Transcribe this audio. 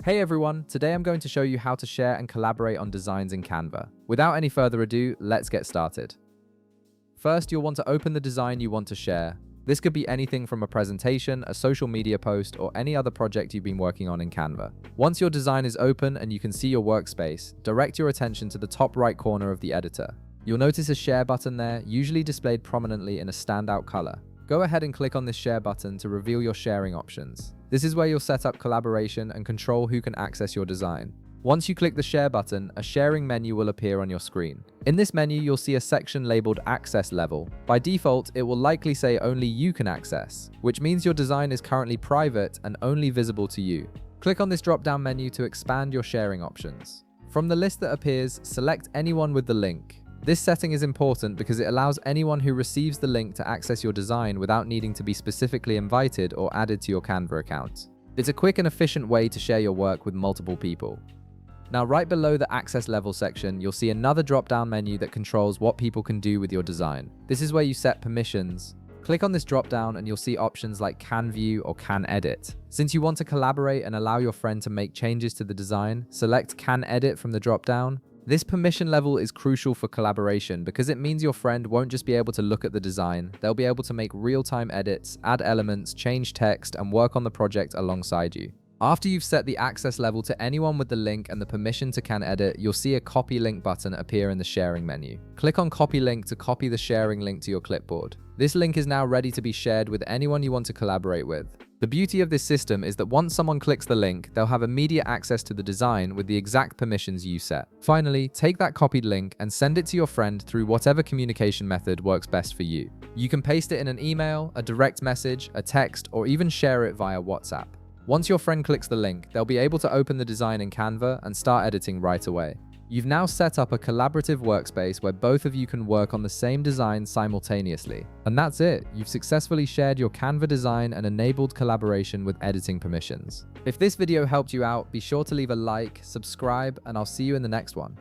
Hey everyone, today I'm going to show you how to share and collaborate on designs in Canva. Without any further ado, let's get started. First, you'll want to open the design you want to share. This could be anything from a presentation, a social media post, or any other project you've been working on in Canva. Once your design is open and you can see your workspace, direct your attention to the top right corner of the editor. You'll notice a share button there, usually displayed prominently in a standout color. Go ahead and click on this share button to reveal your sharing options. This is where you'll set up collaboration and control who can access your design. Once you click the share button, a sharing menu will appear on your screen. In this menu, you'll see a section labeled Access Level. By default, it will likely say only you can access, which means your design is currently private and only visible to you. Click on this drop-down menu to expand your sharing options. From the list that appears, select anyone with the link. This setting is important because it allows anyone who receives the link to access your design without needing to be specifically invited or added to your Canva account. It's a quick and efficient way to share your work with multiple people. Now, right below the access level section, you'll see another drop-down menu that controls what people can do with your design. This is where you set permissions. Click on this drop-down and you'll see options like Can View or Can Edit. Since you want to collaborate and allow your friend to make changes to the design, select Can Edit from the drop-down. This permission level is crucial for collaboration because it means your friend won't just be able to look at the design, they'll be able to make real-time edits, add elements, change text, and work on the project alongside you. After you've set the access level to anyone with the link and the permission to Can Edit, you'll see a Copy Link button appear in the sharing menu. Click on Copy Link to copy the sharing link to your clipboard. This link is now ready to be shared with anyone you want to collaborate with. The beauty of this system is that once someone clicks the link, they'll have immediate access to the design with the exact permissions you set. Finally, take that copied link and send it to your friend through whatever communication method works best for you. You can paste it in an email, a direct message, a text, or even share it via WhatsApp. Once your friend clicks the link, they'll be able to open the design in Canva and start editing right away. You've now set up a collaborative workspace where both of you can work on the same design simultaneously. And that's it. You've successfully shared your Canva design and enabled collaboration with editing permissions. If this video helped you out, be sure to leave a like, subscribe, and I'll see you in the next one.